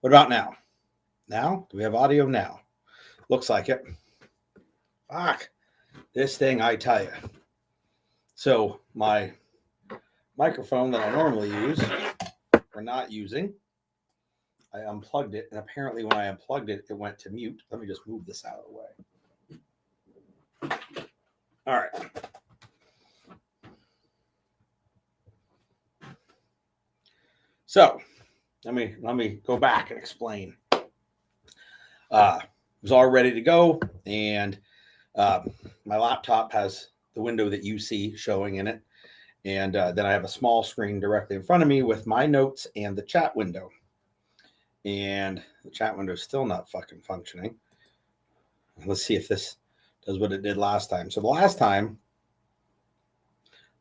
What about now? Now? Do we have audio now? Looks like it. Fuck. This thing, I tell you. So, my microphone that I normally use, we're not using. I unplugged it, and apparently when I unplugged it, it went to mute. Let me just move this out of the way. All right. So, let me go back and explain. Was all ready to go, and my laptop has the window that you see showing in it, and then I have a small screen directly in front of me with my notes and the chat window. And the chat window is still not fucking functioning. Let's see if this does what it did last time. So the last time,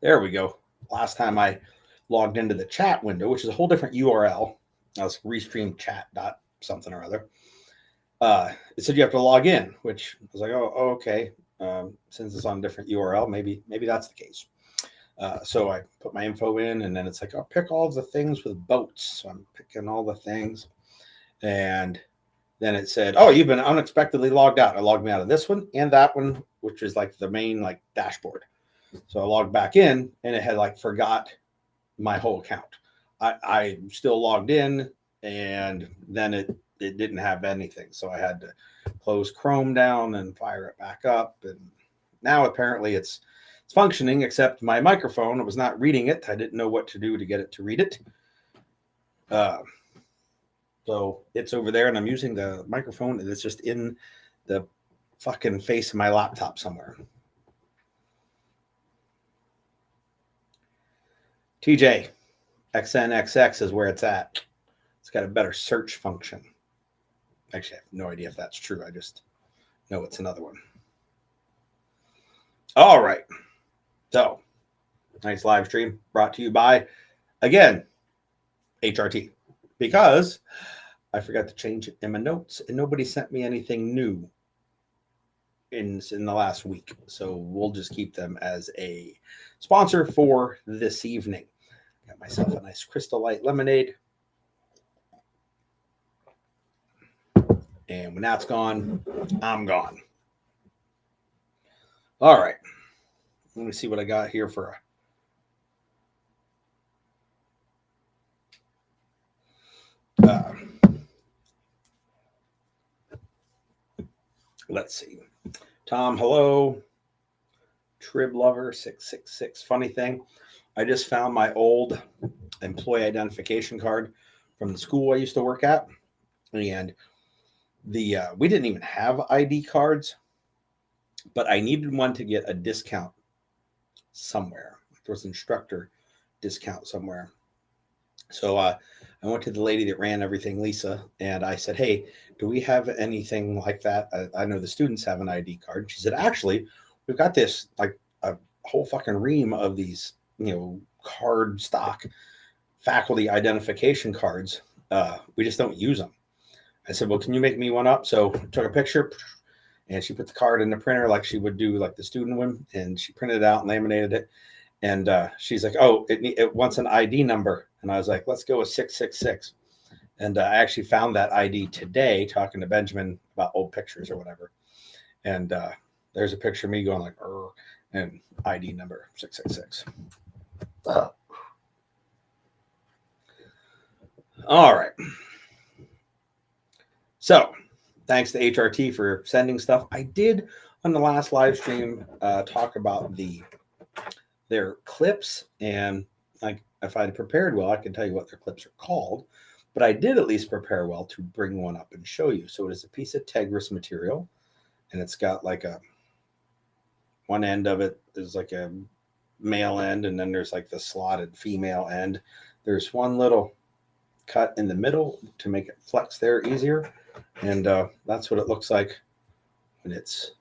there we go. Last time I logged into the chat window, which is a whole different URL. I was restream chat dot something or other. It said you have to log in, which I was like, oh okay. Since it's on a different URL, maybe that's the case. So I put my info in, and then it's like, I'll pick all the things with boats. So I'm picking all the things. And then it said, oh, you've been unexpectedly logged out. I logged me out of this one and that one, which is like the main like dashboard. So I logged back in, and it had like forgot my whole account. I still logged in, and then it didn't have anything. So I had to close Chrome down and fire it back up. And now apparently it's functioning, except my microphone, it was not reading it. I didn't know what to do to get it to read it. So it's over there, and I'm using the microphone, and it's just in the fucking face of my laptop somewhere. TJ, XNXX is where it's at. It's got a better search function. Actually, I have no idea if that's true. I just know it's another one. All right. So, nice live stream brought to you by, again, HRT. Because I forgot to change it in my notes, and nobody sent me anything new in the last week. So we'll just keep them as a sponsor for this evening. Got myself a nice Crystal Light lemonade. And when that's gone, I'm gone. All right. Let me see what I got here for let's see. Tom, hello. Trib Lover 666. Funny thing, I just found my old employee identification card from the school I used to work at, and we didn't even have ID cards, but I needed one to get a discount somewhere. There was an instructor discount somewhere. So I went to the lady that ran everything, Lisa, and I said, hey, do we have anything like that? I know the students have an ID card. She said, actually, we've got this like a whole fucking ream of these, card stock faculty identification cards. We just don't use them. I said, well, can you make me one up? So I took a picture, and she put the card in the printer like she would do like the student one, and she printed it out and laminated it. And she's like, oh, it wants an ID number. And I was like, let's go with 666. And I actually found that ID today talking to Benjamin about old pictures or whatever. And there's a picture of me going like, and ID number 666. All right. So thanks to HRT for sending stuff. I did on the last live stream talk about their clips, and like if I'd prepared well, I can tell you what their clips are called, but I did at least prepare well to bring one up and show you. So it is a piece of Tegris material, and it's got like one end of it is like a male end, and then there's like the slotted female end. There's one little cut in the middle to make it flex there easier, and that's what it looks like when it's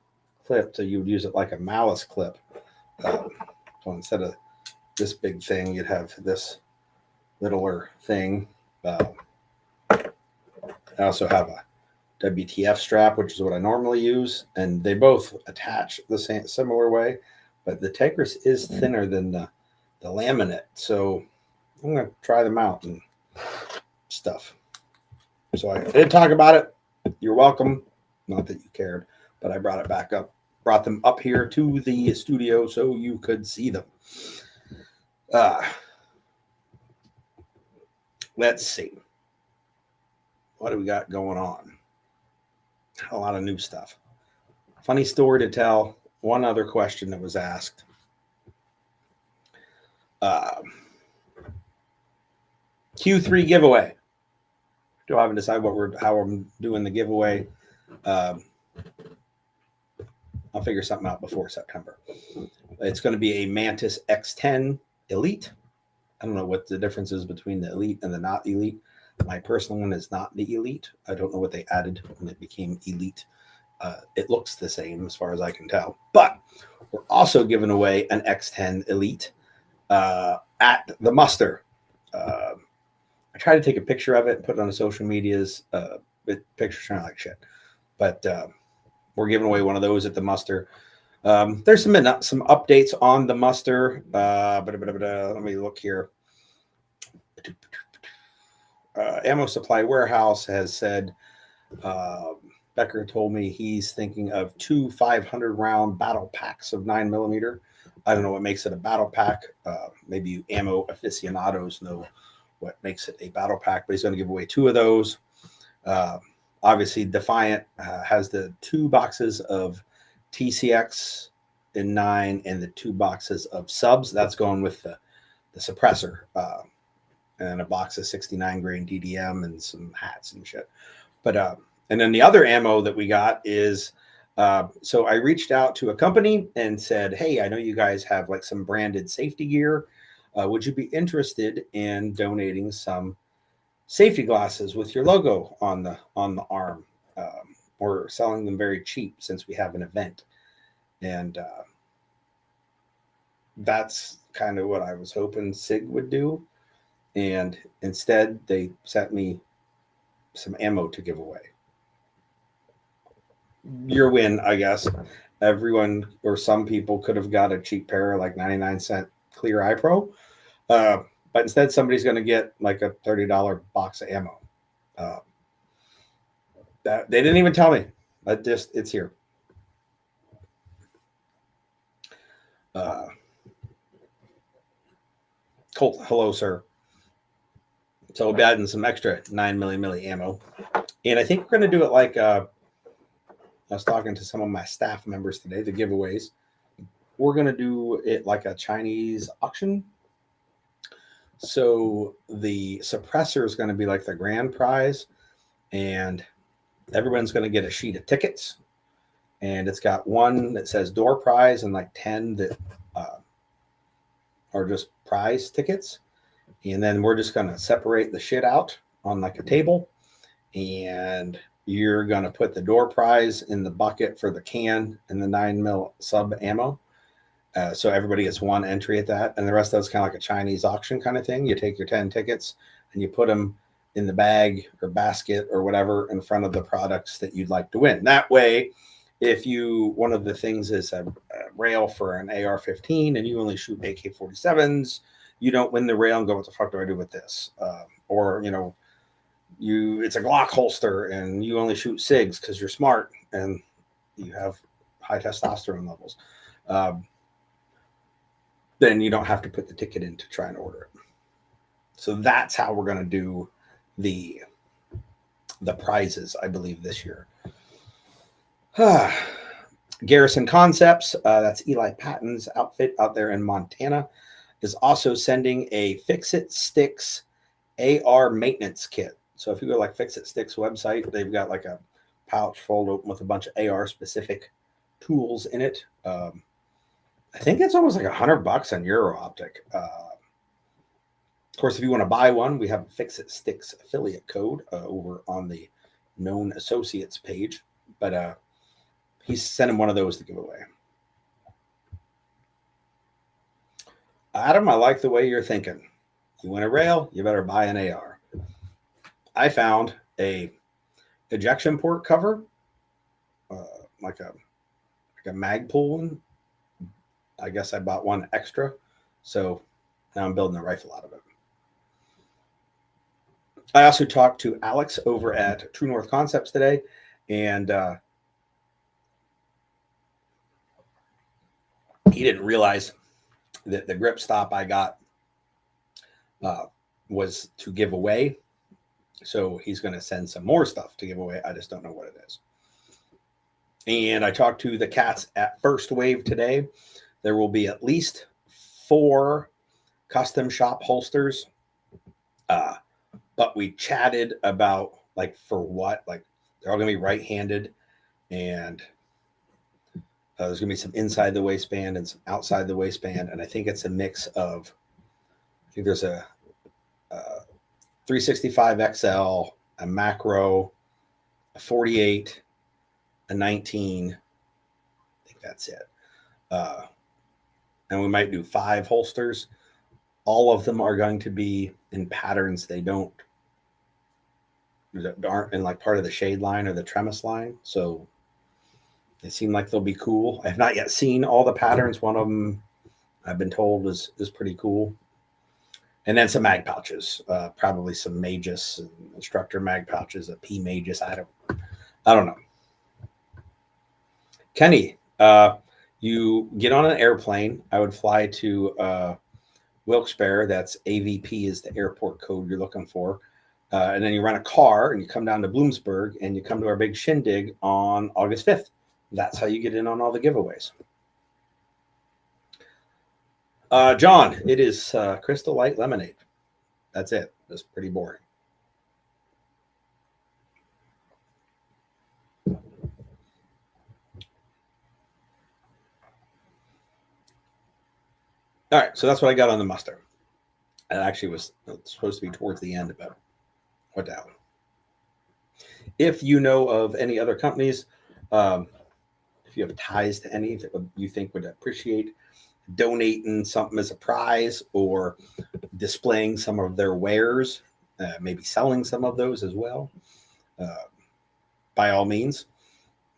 clipped. So you would use it like a malice clip. So instead of this big thing, you'd have this littler thing. I also have a WTF strap, which is what I normally use, and they both attach the same similar way, but the Tegris is thinner than the laminate. So I'm going to try them out and stuff. So I did talk about it. You're welcome. Not that you cared, but I brought it back up. Brought them up here to the studio so you could see them. Let's see. What do we got going on? A lot of new stuff. Funny story to tell. One other question that was asked. Q3 giveaway. Still haven't decided how I'm doing the giveaway. I'll figure something out before September. It's going to be a Mantis X10 Elite. I don't know what the difference is between the Elite and the not Elite. My personal one is not the Elite. I don't know what they added when it became Elite. It looks the same as far as I can tell. But we're also giving away an X10 Elite at the muster. I tried to take a picture of it and put it on the social medias. Pictures turn out like shit. But we're giving away one of those at the muster. There's some updates on the muster. Let me look here. Ammo Supply Warehouse has said, Becker told me he's thinking of 2 500-round battle packs of 9mm. I don't know what makes it a battle pack. Maybe you ammo aficionados know what makes it a battle pack, but he's going to give away 2 of those. Obviously, Defiant has the 2 boxes of TCX in 9 and the 2 boxes of subs. That's going with the suppressor and a box of 69 grain DDM and some hats and shit. But and then the other ammo that we got is so I reached out to a company and said, hey, I know you guys have like some branded safety gear. Would you be interested in donating some safety glasses with your logo on the arm? We're selling them very cheap since we have an event. And that's kind of what I was hoping SIG would do. And instead, they sent me some ammo to give away. Your win, I guess. Everyone or some people could have got a cheap pair of like 99-cent Clear Eye Pro. But instead, somebody's going to get like a $30 box of ammo. That they didn't even tell me. It's here. Colt, hello, sir. So we'll be adding some extra 9mm ammo. And I think we're going to do it like I was talking to some of my staff members today, the giveaways. We're going to do it like a Chinese auction. So the suppressor is going to be like the grand prize, and everyone's going to get a sheet of tickets. And it's got one that says door prize and like 10 that are just prize tickets. And then we're just going to separate the shit out on like a table. And you're going to put the door prize in the bucket for the can and the 9mm sub ammo. So everybody gets one entry at that. And the rest of it's kind of like a Chinese auction kind of thing. You take your 10 tickets and you put them in the bag or basket or whatever in front of the products that you'd like to win. That way, if one of the things is a rail for an AR-15 and you only shoot AK-47s, you don't win the rail and go, what the fuck do I do with this? Or, it's a Glock holster and you only shoot SIGs because you're smart and you have high testosterone levels. Then you don't have to put the ticket in to try and order it. So that's how we're going to do the prizes, I believe, this year. Garrison Concepts, that's Eli Patton's outfit out there in Montana, is also sending a Fix-It Sticks AR maintenance kit. So if you go like Fix-It Sticks website, they've got like a pouch fold open with a bunch of AR specific tools in it. I think it's almost like $100 on Euro Optic. Of course, if you want to buy one, we have a Fix-It Sticks affiliate code over on the Known Associates page. But he's sending one of those to give away. Adam, I like the way you're thinking. You win a rail, you better buy an AR. I found a ejection port cover, like a Magpul one. I guess I bought one extra, so now I'm building a rifle out of it. I also talked to Alex over at True North Concepts today, and he didn't realize that the grip stop I got was to give away. So he's going to send some more stuff to give away. I just don't know what it is. And I talked to the cats at First Wave today. There will be at least 4 custom shop holsters. But we chatted about like for what, like they're all going to be right-handed, and there's going to be some inside the waistband and some outside the waistband. And I think it's a mix of, I think there's a 365 XL, a macro, a 48, a 19. I think that's it. And we might do 5 holsters. All of them are going to be in patterns they aren't in like part of the shade line or the Tremis line. So they seem like they'll be cool. I have not yet seen all the patterns. One of them I've been told is pretty cool. And then some mag pouches, probably some Magus and instructor mag pouches, a P Magus. I don't know. Kenny, you get on an airplane. I would fly to Wilkes-Barre. That's AVP is the airport code you're looking for. And then you rent a car and you come down to Bloomsburg and you come to our big shindig on August 5th. That's how you get in on all the giveaways. John, it is Crystal Light Lemonade. That's it. That's pretty boring. All right, so that's what I got on the muster. It actually was supposed to be towards the end, but what the hell. If you know of any other companies, if you have ties to any that you think would appreciate donating something as a prize or displaying some of their wares, maybe selling some of those as well, by all means,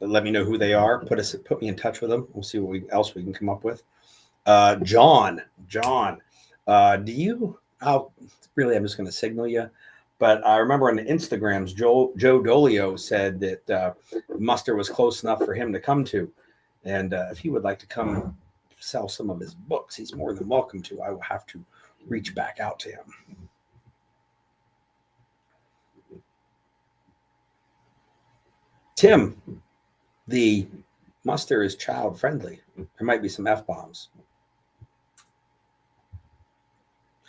let me know who they are. Put me in touch with them. We'll see what else we can come up with. John, do you? I'm just going to signal you. But I remember on the Instagrams, Joe Dolio said that muster was close enough for him to come to. And if he would like to come sell some of his books, he's more than welcome to. I will have to reach back out to him. Tim, the muster is child friendly. There might be some F-bombs.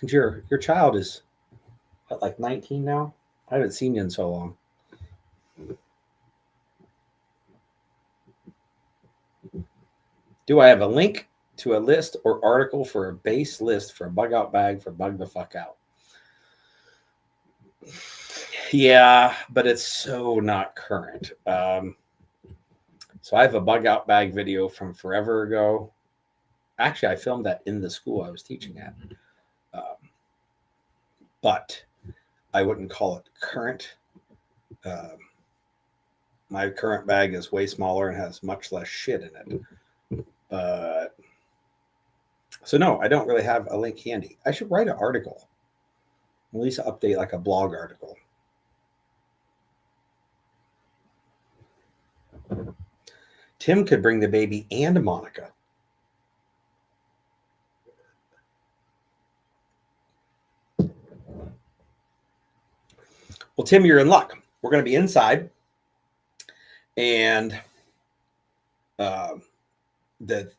And your child is what, like 19 now? I haven't seen you in so long. Do I have a link to a list or article for a base list for a bug out bag for bug the fuck out? Yeah, but it's so not current. So I have a bug out bag video from forever ago. Actually, I filmed that in the school I was teaching at. But I wouldn't call it current. My current bag is way smaller and has much less shit in it. So no, I don't really have a link handy. I should write an article. At least update like a blog article. Tim could bring the baby and Monica. Well, Tim, you're in luck. We're going to be inside, and the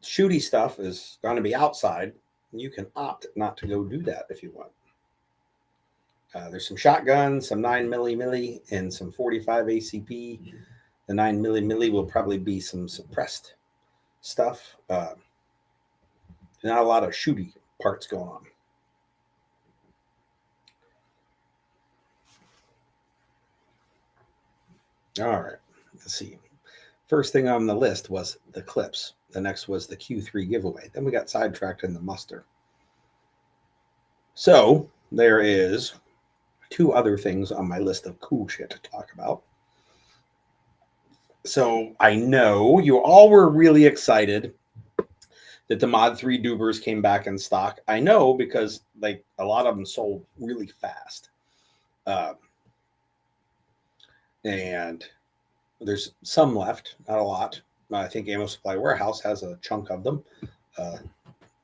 shooty stuff is going to be outside. You can opt not to go do that if you want. There's some shotguns, some 9mm, and some 45 ACP. The 9mm will probably be some suppressed stuff. Not a lot of shooty parts going on. All right, let's see. First thing on the list was the clips. The next was the Q3 giveaway. Then we got sidetracked in the muster. So there is 2 other things on my list of cool shit to talk about. So I know you all were really excited that the Mod 3 Dubers came back in stock. I know because like a lot of them sold really fast. And there's some left, not a lot. I think Ammo Supply Warehouse has a chunk of them.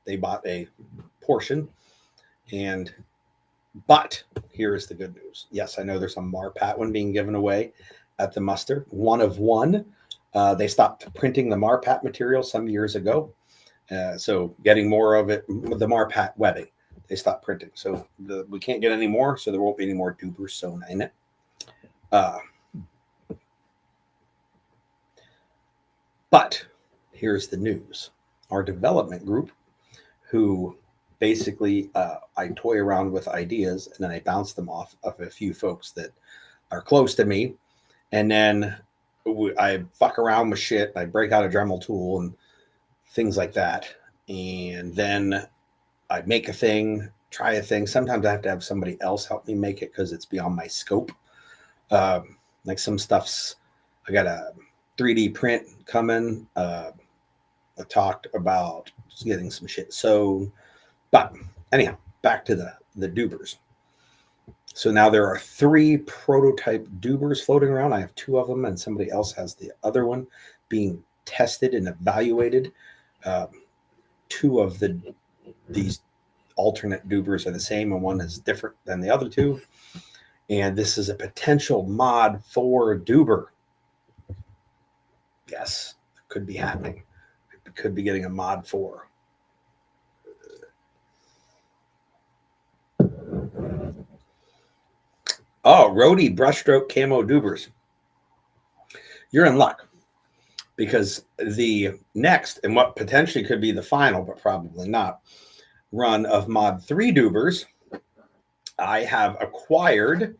They bought a portion, but here is the good news. Yes, I know there's a Marpat one being given away at the muster, one of one. They stopped printing the Marpat material some years ago, so getting more of it, the Marpat webbing, they stopped printing. So we can't get any more, so there won't be any more dubers sewn in it. But here's the news. Our development group, who basically I toy around with ideas and then I bounce them off of a few folks that are close to me. And then I fuck around with shit. I break out a Dremel tool and things like that. And then I make a thing, try a thing. Sometimes I have to have somebody else help me make it because it's beyond my scope. Like some stuff's, I got a 3D print coming. I talked about getting some shit sewn. But anyhow, back to the dubers. So now there are 3 prototype dubers floating around. I have 2 of them, and somebody else has the other one being tested and evaluated. 2 of these alternate dubers are the same, and one is different than the other 2. And this is a potential mod 4 duber. Yes, it could be happening. It could be getting a mod 4. Oh, Rhodey brushstroke camo dubers. You're in luck, because the next, and what potentially could be the final, but probably not, run of mod 3 dubers, I have acquired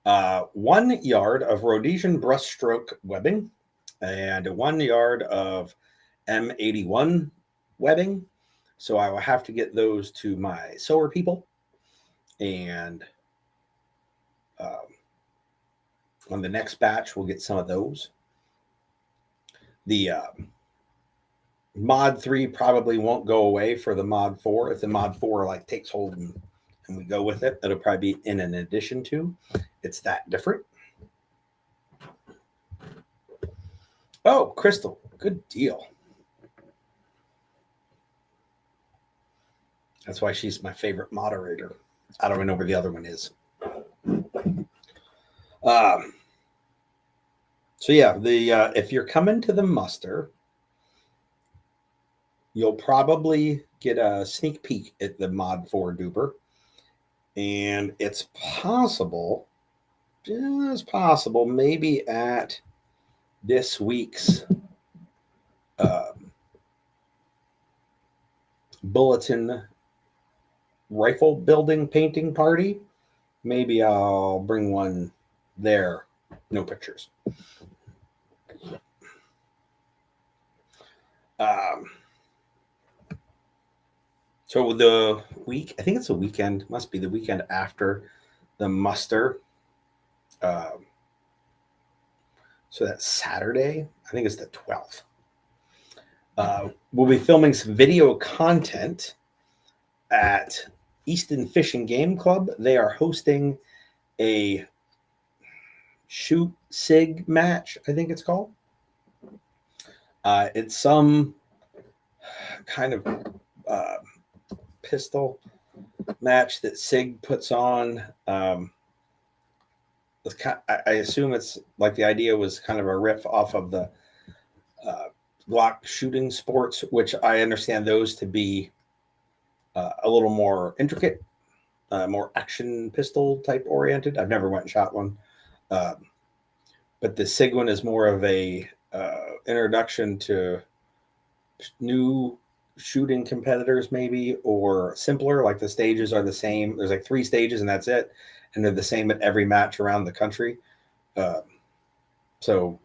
1 yard of Rhodesian brushstroke webbing and 1 yard of M81 webbing. So I will have to get those to my sewer people, and on the next batch we'll get some of those. The mod 3 probably won't go away for the mod 4. If the mod 4 like takes hold and we go with it, it'll probably be in an addition to. It's that different. Oh, Crystal, good deal. That's why she's my favorite moderator. I don't even know where the other one is. So yeah, if you're coming to the muster, you'll probably get a sneak peek at the mod 4 duber, and it's possible, just possible, maybe at this week's bulletin rifle building painting party. Maybe I'll bring one there. No pictures. So the week, I think it's a weekend, must be the weekend after the muster. So that's Saturday. I think it's the 12th. We'll be filming some video content at Easton Fish and Game Club. They are hosting a shoot sig match, I think it's called. It's some kind of pistol match that SIG puts on. I assume it's like the idea was kind of a riff off of the Glock shooting sports, which I understand those to be a little more intricate, more action pistol type oriented. I've never went and shot one. But the SIG one is more of a introduction to new shooting competitors, maybe, or simpler. Like the stages are the same. There's like 3 stages and that's it. And they're the same at every match around the country. So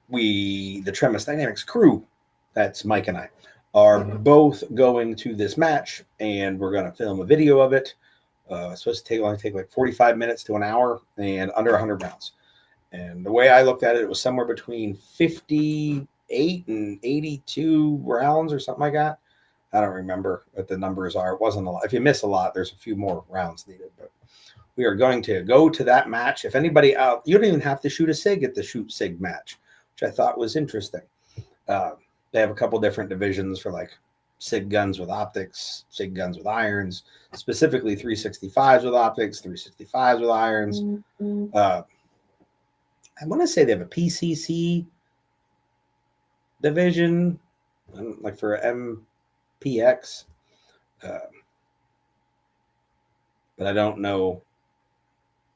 the Tremis Dynamics crew, that's Mike and I, are both going to this match, and we're going to film a video of it. It's supposed to only take like 45 minutes to an hour and under 100 rounds. And the way I looked at it, it was somewhere between 58 and 82 rounds or something like that. I don't remember what the numbers are. It wasn't a lot. If you miss a lot, there's a few more rounds needed. But we are going to go to that match. If anybody out, you don't even have to shoot a SIG at the shoot SIG match, which I thought was interesting. They have a couple different divisions for like SIG guns with optics, SIG guns with irons, specifically 365s with optics, 365s with irons. I want to say they have a PCC division, like for MPX, but I don't know.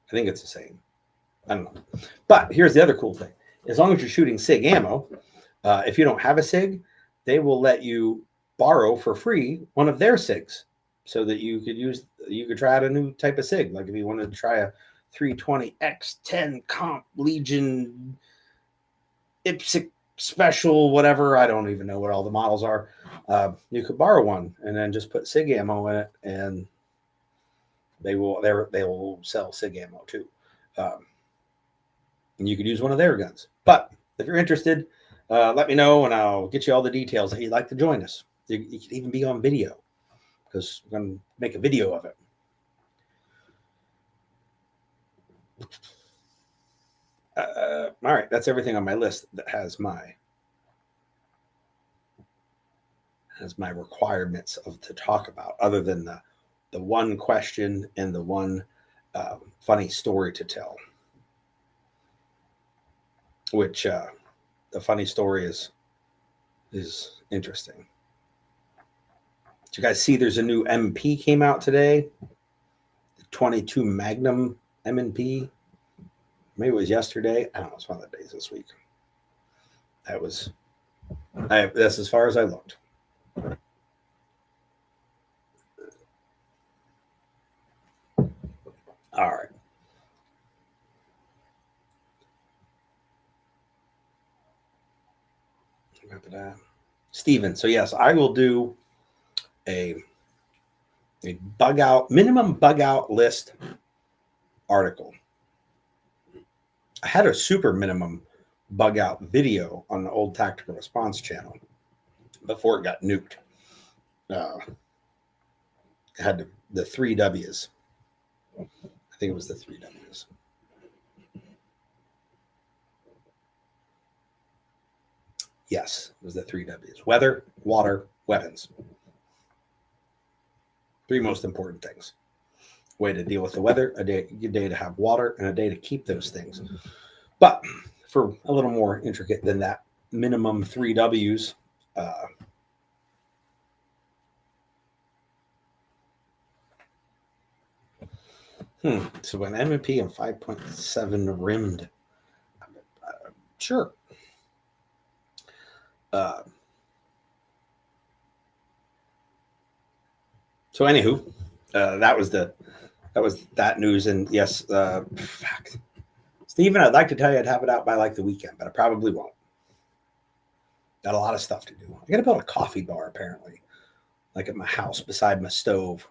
I think it's the same. I don't know. But here's the other cool thing. As long as you're shooting SIG ammo, if you don't have a SIG, they will let you borrow for free one of their SIGs so that you could try out a new type of SIG. Like if you wanted to try a 320X10 Comp Legion IPSC Special, whatever. I don't even know what all the models are. You could borrow one and then just put SIG ammo in it, and they will sell SIG ammo too. And you could use one of their guns. But if you're interested, let me know and I'll get you all the details if you'd like to join us. You could even be on video because we're going to make a video of it. All right, that's everything on my list that has my requirements to talk about, other than the one question and the one funny story to tell. Which the funny story is interesting. Did you guys see there's a new MP came out today? The 22 Magnum M&P. Maybe it was yesterday. I don't know. It's one of the days this week. That's as far as I looked. All right. Steven. So yes, I will do a minimum bug out list article. I had a super minimum bug out video on the old Tactical Response channel before it got nuked. It had the 3 W's. I think it was the 3 W's. Yes, it was the 3 W's. Weather, water, weapons. 3 most important things. Way to deal with the weather, a day to have water, and a day to keep those things. But for a little more intricate than that, minimum 3 W's. So an M&P and 5.7 rimmed. Sure. So anywho, that was that news. And yes, Stephen, I'd like to tell you I'd have it out by like the weekend, but I probably won't. Got a lot of stuff to do. I got to build a coffee bar apparently, like at my house beside my stove.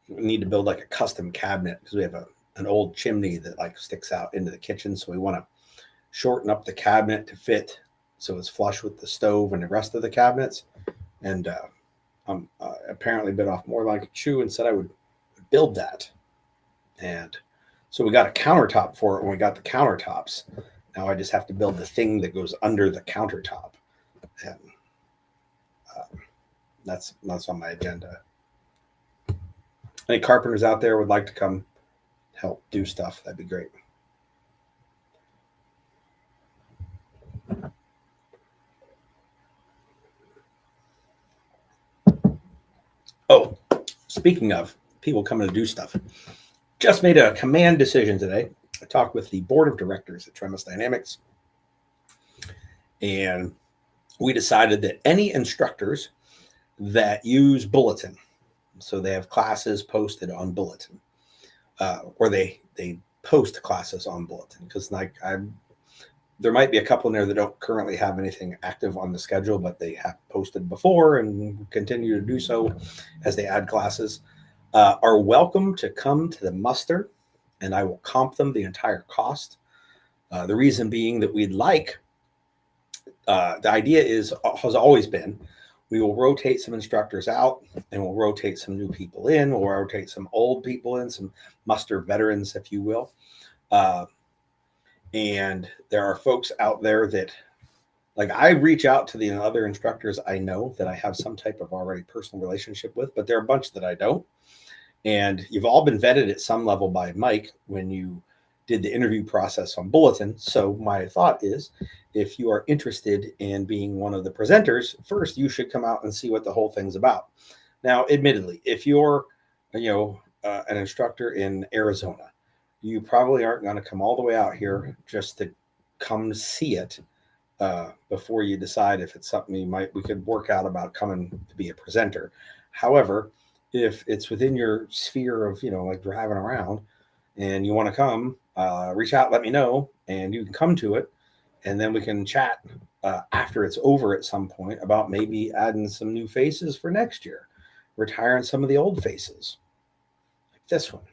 We need to build like a custom cabinet because we have an old chimney that like sticks out into the kitchen. So we want to shorten up the cabinet to fit so it's flush with the stove and the rest of the cabinets. And apparently bit off more like a chew and said I would build that. And so we got a countertop for it when we got the countertops. Now I just have to build the thing that goes under the countertop. And that's on my agenda. Any carpenters out there would like to come help do stuff, that'd be great. Oh, speaking of people coming to do stuff, just made a command decision today. I talked with the board of directors at Tremis Dynamics, and we decided that any instructors that use Bulletin, so they have classes posted on Bulletin, or they post classes on Bulletin, because like there might be a couple in there that don't currently have anything active on the schedule, but they have posted before and continue to do so as they add classes, are welcome to come to the muster, and I will comp them the entire cost. The reason being that we'd like, the idea has always been, We will rotate some instructors out, and we'll rotate some new people in. We'll rotate some old people in, some muster veterans, if you will. And there are folks out there that, like, I reach out to the other instructors I know that I have some type of already personal relationship with, but there are a bunch that I don't. And you've all been vetted at some level by Mike when you did the interview process on Bulletin. So my thought is, if you are interested in being one of the presenters, first you should come out and see what the whole thing's about. Now, admittedly, if you're, an instructor in Arizona, you probably aren't going to come all the way out here just to come see it before you decide if it's something we could work out about coming to be a presenter. However, if it's within your sphere of, like driving around and you want to come, reach out, let me know, and you can come to it. And then we can chat after it's over at some point about maybe adding some new faces for next year, retiring some of the old faces, like this one.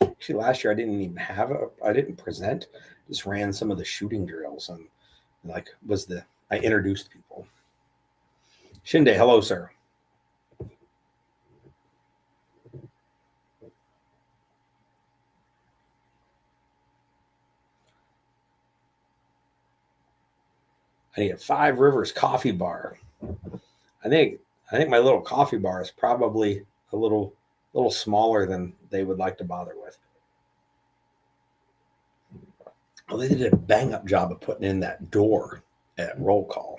Actually, last year I didn't present, just ran some of the shooting drills and I introduced people. Shinde, hello, sir. I need a Five Rivers coffee bar. I think my little coffee bar is probably a little smaller than they would like to bother with. Well, they did a bang up job of putting in that door at roll call.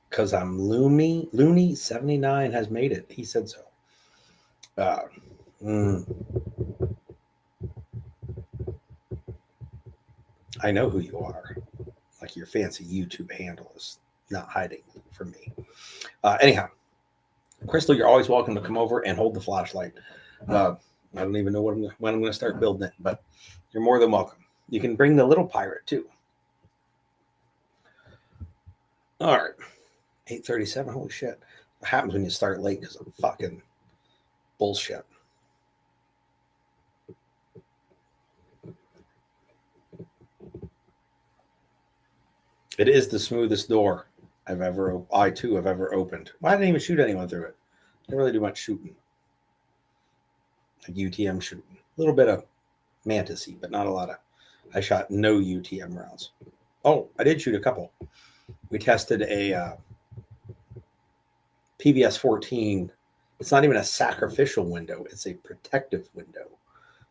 Because I'm Looney 79 has made it. He said so. I know who you are. Like your fancy YouTube handle is not hiding from me. Anyhow, Crystal, you're always welcome to come over and hold the flashlight. I don't even know when I'm going to start building it, but you're more than welcome. You can bring the little pirate too. All right. 8:37. Holy shit. What happens when you start late because of fucking bullshit? It is the smoothest door I too have ever opened. Well, I didn't even shoot anyone through it. I didn't really do much shooting. Like UTM shooting. A little bit of Mantis-y, but not a lot of. I shot no UTM rounds. Oh, I did shoot a couple. We tested a PVS 14. It's not even a sacrificial window. It's a protective window.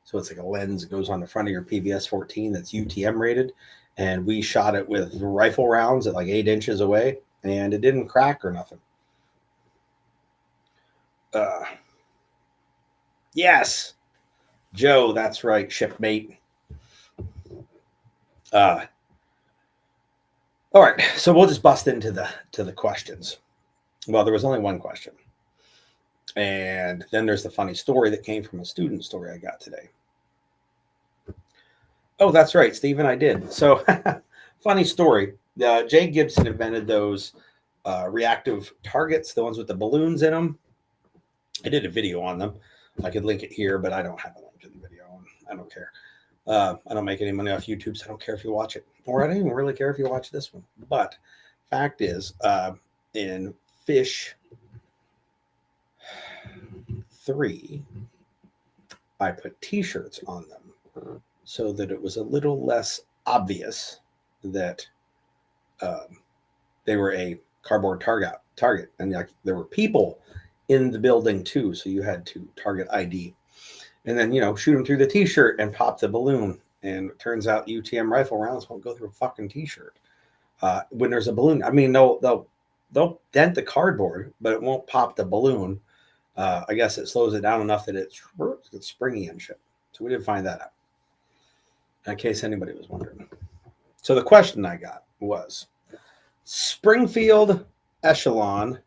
So it's like a lens that goes on the front of your PVS 14 that's UTM rated. And we shot it with rifle rounds at like 8 inches away, and it didn't crack or nothing. Yes, Joe, that's right, shipmate. All right, so we'll just bust into the questions. Well, there was only one question. And then there's the funny story that came from a student story I got today. Oh, that's right, Stephen, I did. So, funny story. Jay Gibson invented those reactive targets, the ones with the balloons in them. I did a video on them. I could link it here, but I don't have a link to the video. I don't care. I don't make any money off YouTube, so I don't care if you watch it. Or I don't even really care if you watch this one. But fact is, in Fish 3, I put T-shirts on them so that it was a little less obvious that they were a cardboard target. And like there were people in the building too, so you had to target ID. And then, shoot them through the T-shirt and pop the balloon. And it turns out UTM rifle rounds won't go through a fucking T-shirt. When there's a balloon, I mean, they'll dent the cardboard, but it won't pop the balloon. I guess it slows it down enough that it's springy and shit. So we didn't find that out, in case anybody was wondering. So the question I got was, Springfield Echelon ?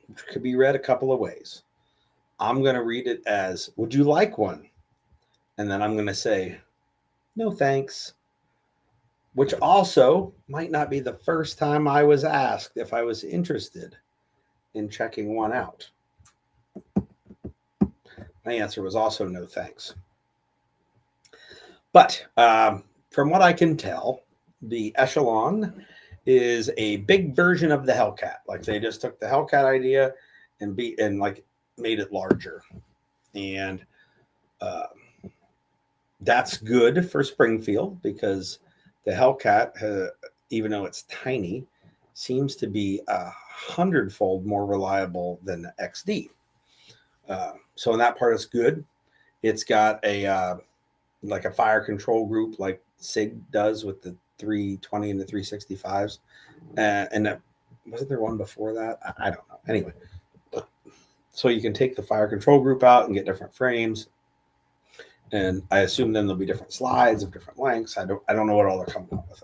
Which could be read a couple of ways. I'm going to read it as, would you like one? And then I'm going to say, no thanks. Which also might not be the first time I was asked if I was interested in checking one out. My answer was also no thanks. But from what I can tell, the Echelon is a big version of the Hellcat. Like they just took the Hellcat idea and like made it larger, and uh, that's good for Springfield because the Hellcat, even though it's tiny, seems to be 100-fold more reliable than the XD. So in that part, it's good. It's got a like a fire control group like SIG does with the 320 and the 365s. And that, wasn't there one before that? I don't know. Anyway, so you can take the fire control group out and get different frames. And I assume then there'll be different slides of different lengths. I don't know what all they're coming up with,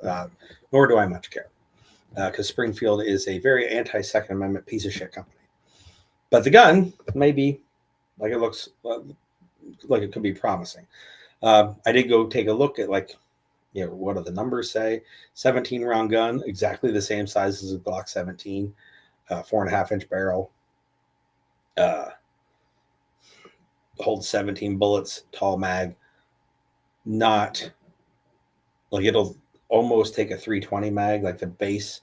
nor do I much care, because Springfield is a very anti-Second Amendment piece of shit company. But the gun may be like it looks like it could be promising. I did go take a look at what do the numbers say? 17 round gun, exactly the same size as a Glock 17, 4.5-inch barrel. Holds 17 bullets, tall mag. Not like it'll almost take a 320 mag. Like the base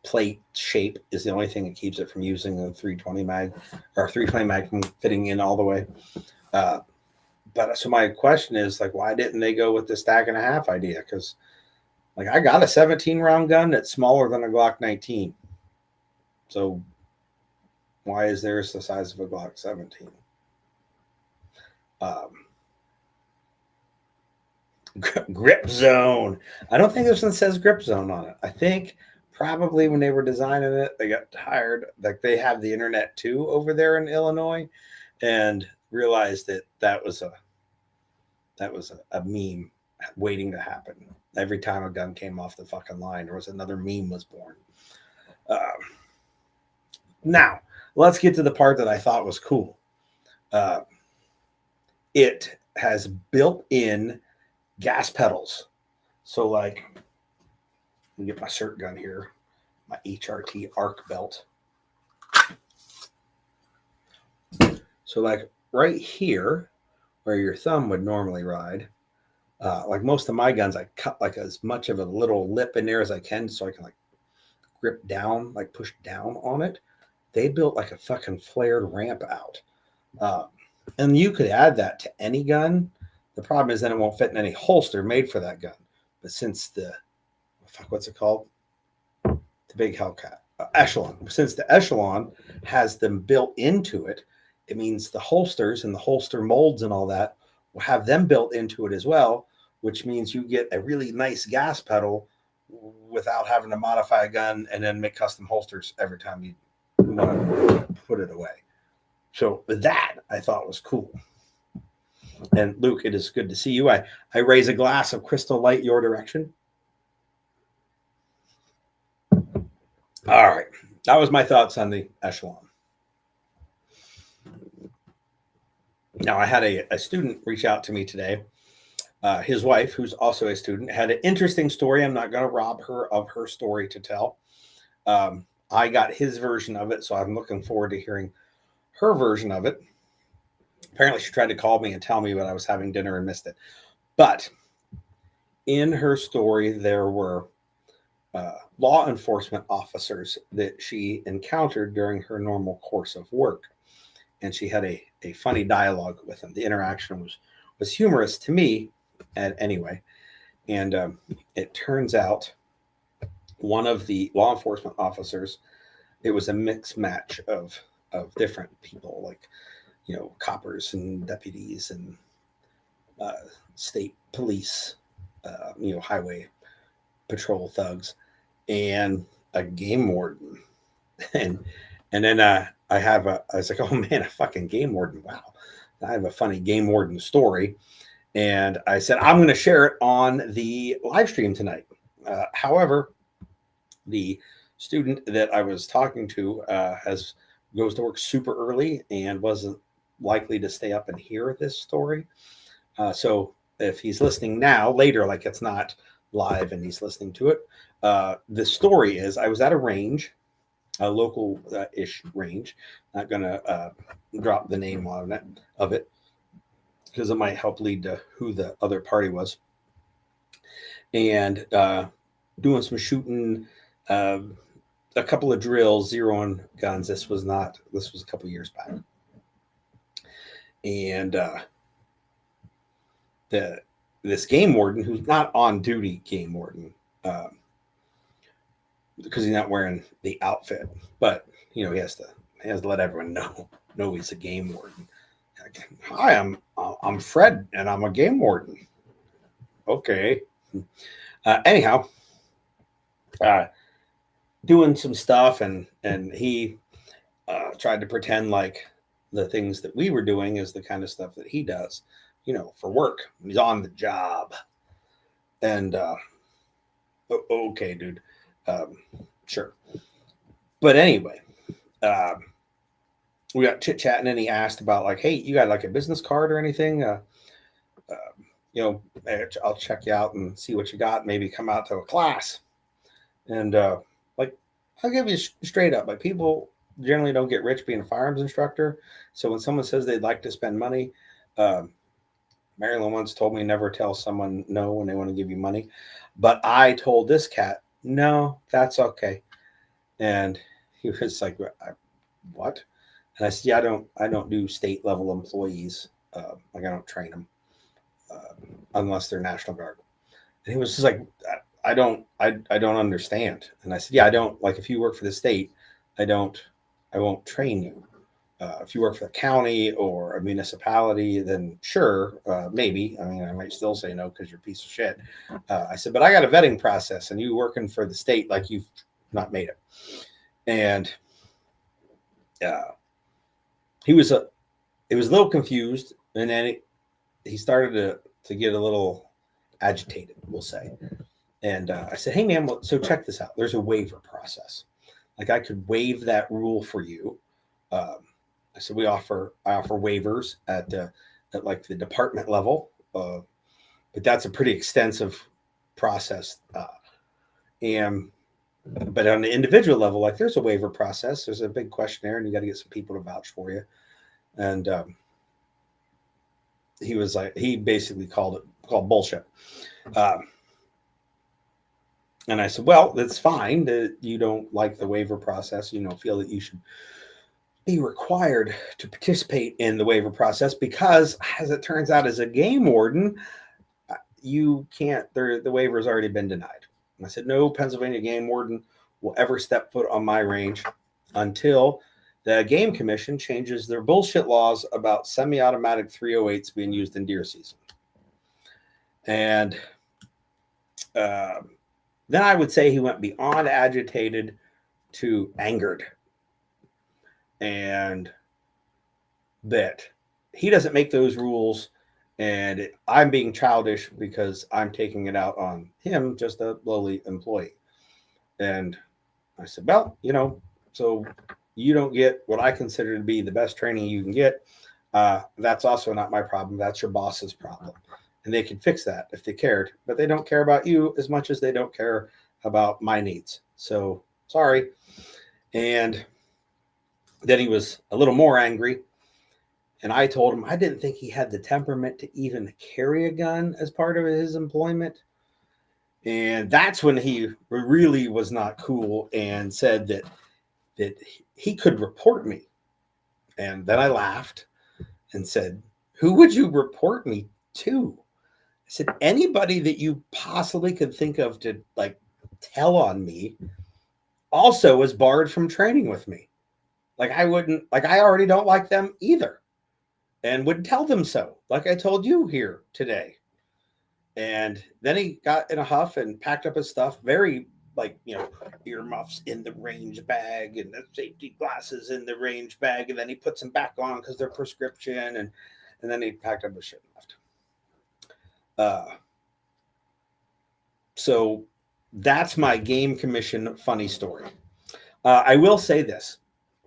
plate shape is the only thing that keeps it from using a 320 mag or 320 mag from fitting in all the way. But so my question is like, why didn't they go with the stack and a half idea? Because like I got a 17 round gun that's smaller than a Glock 19. So why is theirs the size of a Glock 17? Grip zone. I don't think this one says grip zone on it. I think probably when they were designing it, they got tired. Like they have the internet too over there in Illinois, and realized that was a meme waiting to happen. Every time a gun came off the fucking line, there was another meme was born. Now let's get to the part that I thought was cool. It has built-in gas pedals. So like, let me get my shirt gun here, my HRT arc belt. So like right here, where your thumb would normally ride, like most of my guns, I cut like as much of a little lip in there as I can so I can like grip down, like push down on it. They built like a fucking flared ramp out. And you could add that to any gun. The problem is then it won't fit in any holster made for that gun. But since what's it called? The big Hellcat. Echelon. Since the Echelon has them built into it, it means the holsters and the holster molds and all that will have them built into it as well, which means you get a really nice gas pedal without having to modify a gun and then make custom holsters every time you want to put it away. So that I thought was cool. And Luke, it is good to see you. I raise a glass of Crystal Light your direction. All right. That was my thoughts on the Echelon. Now, I had a student reach out to me today. His wife, who's also a student, had an interesting story. I'm not going to rob her of her story to tell. I got his version of it, so I'm looking forward to hearing her version of it. Apparently, she tried to call me and tell me, but I was having dinner and missed it. But in her story, there were law enforcement officers that she encountered during her normal course of work. And she had a funny dialogue with them. The interaction was humorous to me, anyway. And it turns out one of the law enforcement officers, it was a mixed match of different people, like, coppers and deputies and state police, highway patrol thugs, and a game warden. And then I was like, oh man, a fucking game warden. Wow. I have a funny game warden story. And I said, I'm going to share it on the live stream tonight. However, the student that I was talking to goes to work super early and wasn't likely to stay up and hear this story. So if he's listening now, later, like it's not live and he's listening to it, the story is I was at a range, a local-ish range. Not going to drop the name of it because it might help lead to who the other party was. and doing some shooting, a couple of drills, zeroing guns. This was a couple of years back. And this game warden, who's not on duty game warden, because he's not wearing the outfit, but he has to let everyone know he's a game warden. Like, hi, I'm Fred, and I'm a game warden. Okay. Anyhow, doing some stuff, and he tried to pretend like the things that we were doing is the kind of stuff that he does, for work. He's on the job. And okay, dude. Sure. But anyway, we got chit chatting, and he asked about like, hey, you got like a business card or anything? I'll check you out and see what you got. Maybe come out to a class. And like, I'll give you straight up. Like, people generally don't get rich being a firearms instructor. So when someone says they'd like to spend money, Marilyn once told me never tell someone no when they want to give you money. But I told this cat, no, that's okay. And he was like, what? And I said, yeah, I don't do state level employees. Like, I don't train them unless they're National Guard. And he was just like, I don't understand. And I said, yeah, I don't, like, if you work for the state, I won't train you. If you work for the county or a municipality, then sure, maybe. I mean, I might still say no because you're a piece of shit. I said, but I got a vetting process, and you working for the state, like, you've not made it. And he was a little confused, and then he started to get a little agitated, we'll say. And I said, hey, man, so check this out. There's a waiver process. Like, I could waive that rule for you. I said, I offer waivers at like the department level, but that's a pretty extensive process. But on the individual level, like, there's a waiver process. There's a big questionnaire, and you got to get some people to vouch for you. And he was like, he basically called bullshit. And I said, well, that's fine that you don't like the waiver process. Feel that you should be required to participate in the waiver process because, as it turns out, as a game warden, you can't. The waiver has already been denied. And I said, no Pennsylvania game warden will ever step foot on my range until the Game Commission changes their bullshit laws about semi-automatic 308s being used in deer season. And then I would say he went beyond agitated to angered. And that he doesn't make those rules, and I'm being childish because I'm taking it out on him, just a lowly employee. And I said, well, so you don't get what I consider to be the best training you can get. That's also not my problem. That's your boss's problem. And they can fix that if they cared, but they don't care about you as much as they don't care about my needs. So sorry. And then he was a little more angry. And I told him I didn't think he had the temperament to even carry a gun as part of his employment. And that's when he really was not cool and said that he could report me. And then I laughed and said, who would you report me to? I said, anybody that you possibly could think of to, like, tell on me also was barred from training with me. Like, I already don't like them either. And would tell them so, like I told you here today. And then he got in a huff and packed up his stuff, very, like, earmuffs in the range bag and the safety glasses in the range bag. And then he puts them back on because they're prescription. And then he packed up his shit and left. So that's my Game Commission funny story. I will say this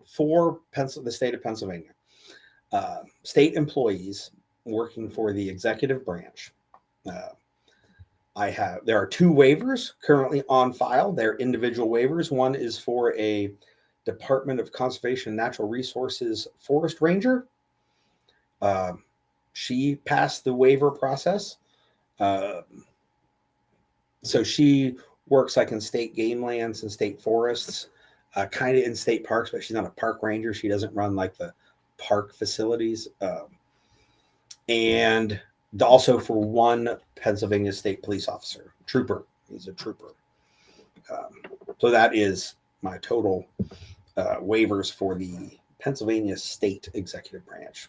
for the state of Pennsylvania. State employees working for the executive branch. There are 2 waivers currently on file. They're individual waivers. One is for a Department of Conservation and Natural Resources forest ranger. She passed the waiver process. So she works like in state game lands and state forests, kind of in state parks, but she's not a park ranger. She doesn't run like the park facilities. And also for one Pennsylvania state police officer, trooper. He's a trooper. So that is my total waivers for the Pennsylvania state executive branch.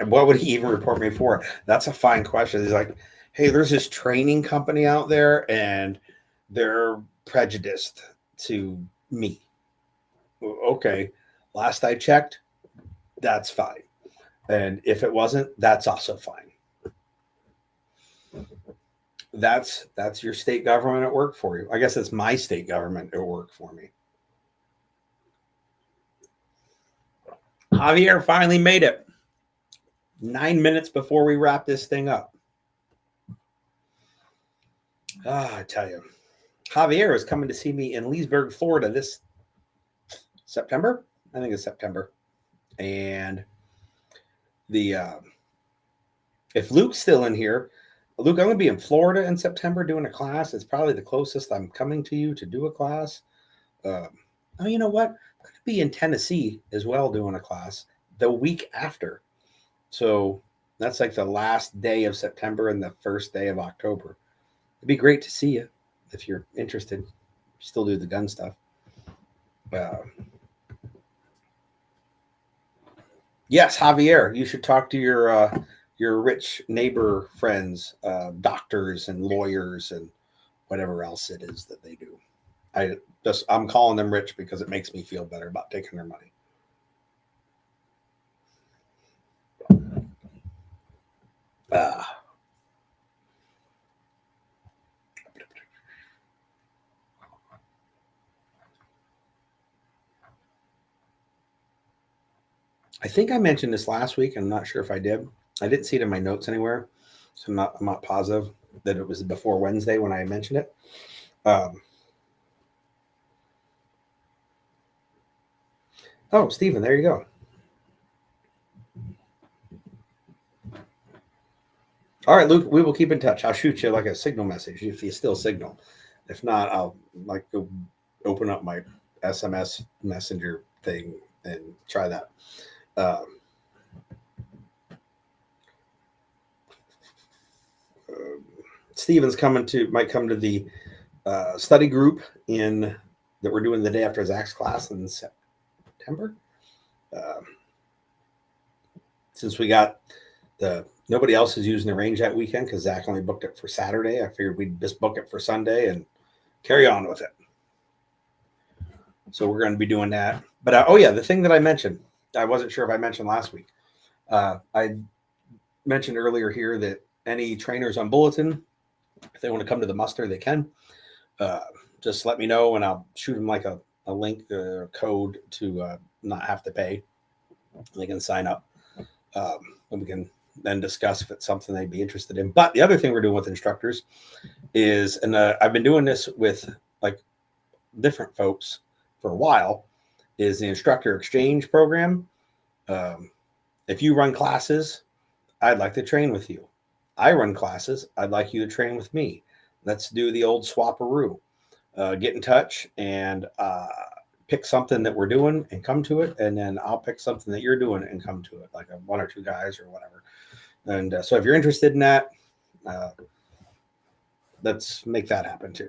What would he even report me for? That's a fine question. He's like, hey, there's this training company out there and they're prejudiced to me. Okay. Last I checked, that's fine. And if it wasn't, that's also fine. That's your state government at work for you. I guess it's my state government at work for me. Javier finally made it. 9 minutes before we wrap this thing up. I tell you, Javier is coming to see me in Leesburg, Florida this September. I think it's September. And if Luke's still in here, Luke, I'm going to be in Florida in September doing a class. It's probably the closest I'm coming to you to do a class. Oh, you know what? I'm going to be in Tennessee as well doing a class the week after. So that's like the last day of September and the first day of October. It'd be great to see you if you're interested. Still do the gun stuff. Yes, Javier, you should talk to your rich neighbor friends, doctors and lawyers and whatever else it is that they do. I'm calling them rich because it makes me feel better about taking their money. I think I mentioned this last week. I'm not sure if I did. I didn't see it in my notes anywhere, so I'm not positive that it was before Wednesday when I mentioned it. Oh, Stephen, there you go. All right, Luke, we will keep in touch. I'll shoot you like a signal message if you still signal. If not, I'll like go open up my SMS messenger thing and try that. Steven's might come to the study group that we're doing the day after Zach's class in September. Since we got nobody else is using the range that weekend because Zach only booked it for Saturday, I figured we'd just book it for Sunday and carry on with it. So we're going to be doing that. But oh yeah, the thing that I mentioned, I wasn't sure if I mentioned last week. I mentioned earlier here that any trainers on Bulletin, if they want to come to the muster, they can. Just let me know and I'll shoot them like a link or code to not have to pay. They can sign up. And we can then discuss if it's something they'd be interested in. But the other thing we're doing with instructors is, and I've been doing this with like different folks for a while, is the instructor exchange program. If you run classes, I'd like to train with you. I run classes. I'd like you to train with me. Let's do the old swap-a-roo. Get in touch and pick something that we're doing and come to it. And then I'll pick something that you're doing and come to it, like one or two guys or whatever. And so if you're interested in that, let's make that happen too.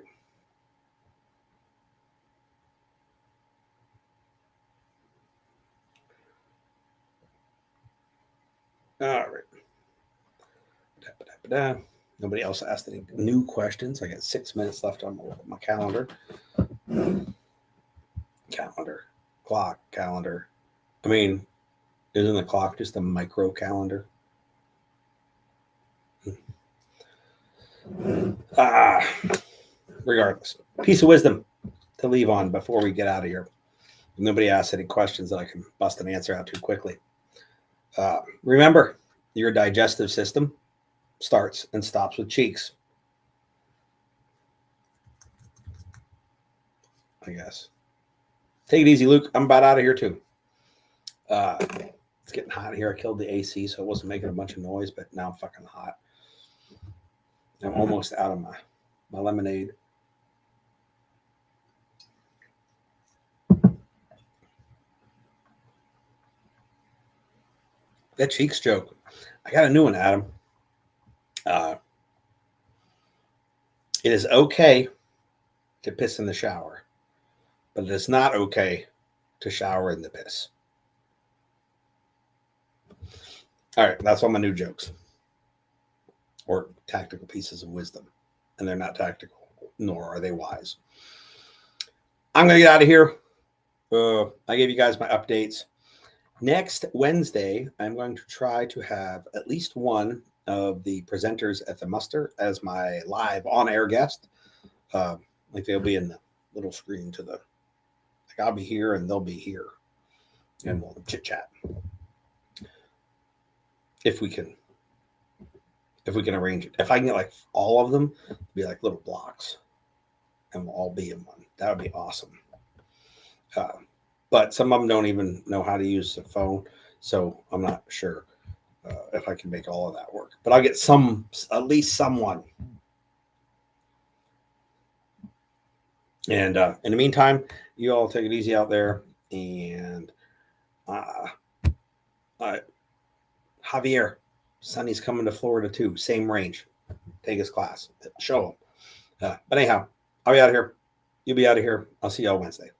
All right. Nobody else asked any new questions. I got 6 minutes left on my calendar. Calendar. I mean, isn't the clock just a micro calendar? Regardless, piece of wisdom to leave on before we get out of here. If nobody asks any questions that I can bust an answer out too quickly. Remember, your digestive system starts and stops with cheeks. I guess. Take it easy, Luke. I'm about out of here too. It's getting hot here. I killed the AC, so it wasn't making a bunch of noise, but now I'm fucking hot. I'm almost out of my lemonade. That cheeks joke. I got a new one, Adam. It is okay to piss in the shower, but it is not okay to shower in the piss. All right, that's all my new jokes. Or tactical pieces of wisdom. And they're not tactical, nor are they wise. I'm going to get out of here. I gave you guys my updates. Next Wednesday, I'm going to try to have at least one of the presenters at the muster as my live on-air guest. Like they'll be in the little screen to the, like I'll be here and they'll be here. And we'll chit-chat. If we can arrange it. If I can get like all of them, be like little blocks. And we'll all be in one. That would be awesome. But some of them don't even know how to use the phone, so I'm not sure if I can make all of that work. But I'll get at least someone. And in the meantime, you all take it easy out there. And Javier, Sonny's coming to Florida too. Same range. Take his class. Show him. But anyhow, I'll be out of here. You'll be out of here. I'll see y'all Wednesday.